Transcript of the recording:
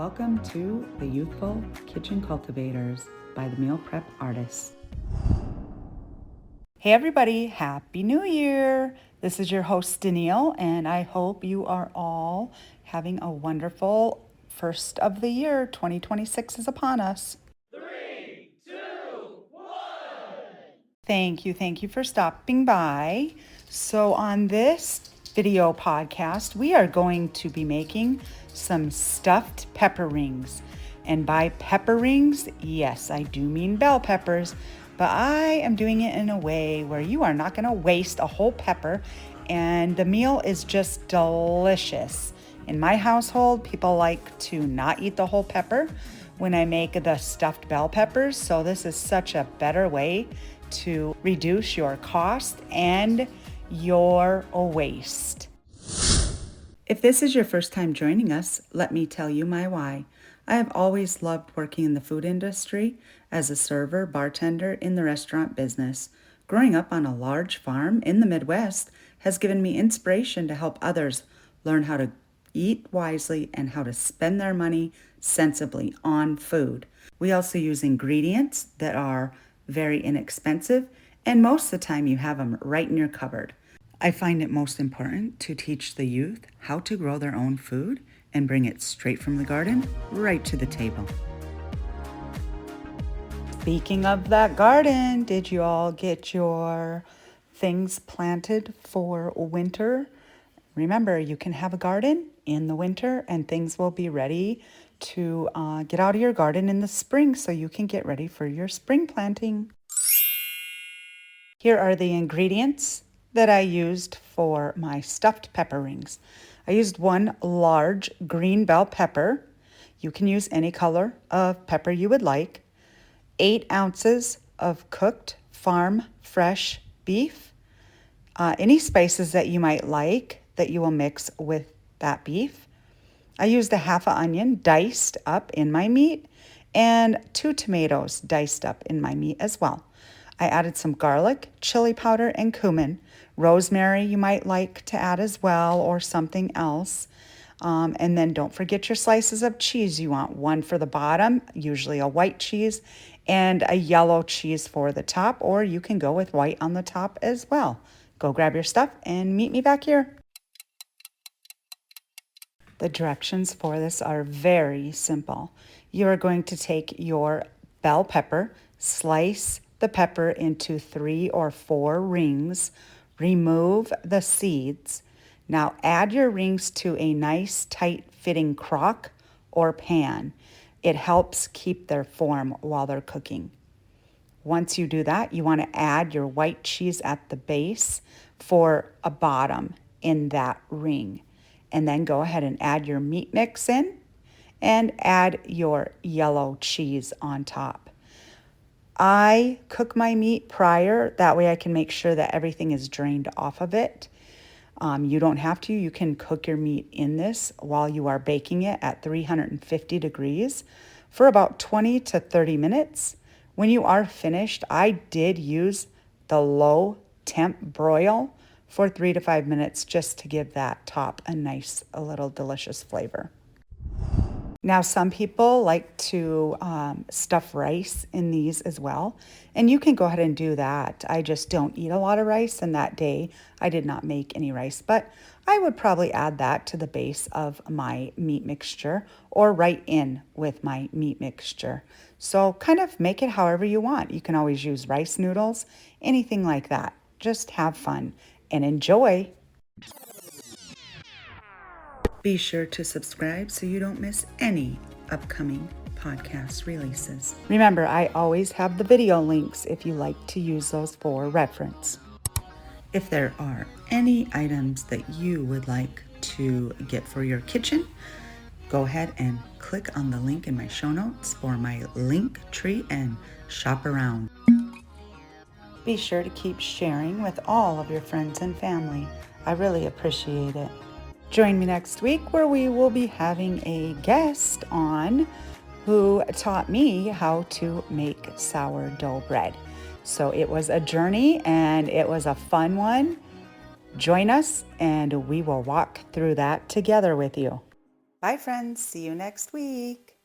Welcome to the Youthful Kitchen Cultivators by the Meal Prep Artists. Hey everybody, Happy New Year! This is your host Danielle, and I hope you are all having a wonderful first of the year. 2026 is upon us. 3, 2, 1. Thank you for stopping by. So on this video podcast, we are going to be making some stuffed pepper rings. And by pepper rings, yes, I do mean bell peppers, but I am doing it in a way where you are not going to waste a whole pepper, and the meal is just delicious. In my household, people like to not eat the whole pepper when I make the stuffed bell peppers, so this is such a better way to reduce your cost and your waste. If this is your first time joining us, let me tell you my why. I have always loved working in the food industry as a server, bartender in the restaurant business. Growing up on a large farm in the Midwest has given me inspiration to help others learn how to eat wisely and how to spend their money sensibly on food. We also use ingredients that are very inexpensive, and most of the time you have them right in your cupboard. I find it most important to teach the youth how to grow their own food and bring it straight from the garden right to the table. Speaking of that garden, did you all get your things planted for winter? Remember, you can have a garden in the winter and things will be ready to get out of your garden in the spring so you can get ready for your spring planting. Here are the ingredients that I used for my stuffed pepper rings. I used 1 large green bell pepper. You can use any color of pepper you would like. 8 ounces of cooked farm fresh beef. Any spices that you might like that you will mix with that beef. I used a half an onion diced up in my meat and 2 tomatoes diced up in my meat as well. I added some garlic, chili powder, and cumin. Rosemary you might like to add as well, or something else. And then don't forget your slices of cheese. You want 1 for the bottom, usually a white cheese, and a yellow cheese for the top, or you can go with white on the top as well. Go grab your stuff and meet me back here. The directions for this are very simple. You are going to take your bell pepper, slice the pepper into 3 or 4 rings, remove the seeds. Now add your rings to a nice tight fitting crock or pan. It helps keep their form while they're cooking. Once you do that, you want to add your white cheese at the base for a bottom in that ring. And then go ahead and add your meat mix in and add your yellow cheese on top. I cook my meat prior, that way I can make sure that everything is drained off of it. You don't have to. You can cook your meat in this while you are baking it at 350 degrees for about 20 to 30 minutes. When you are finished, I did use the low temp broil for 3 to 5 minutes just to give that top a little delicious flavor. Now, some people like to stuff rice in these as well, and you can go ahead and do that. I just don't eat a lot of rice, and that day I did not make any rice, but I would probably add that to the base of my meat mixture or right in with my meat mixture. So kind of make it however you want. You can always use rice noodles, anything like that. Just have fun and enjoy. Be sure to subscribe so you don't miss any upcoming podcast releases. Remember, I always have the video links if you like to use those for reference. If there are any items that you would like to get for your kitchen, go ahead and click on the link in my show notes for my link tree and shop around. Be sure to keep sharing with all of your friends and family. I really appreciate it. Join me next week where we will be having a guest on who taught me how to make sourdough bread. So it was a journey and it was a fun one. Join us and we will walk through that together with you. Bye, friends. See you next week.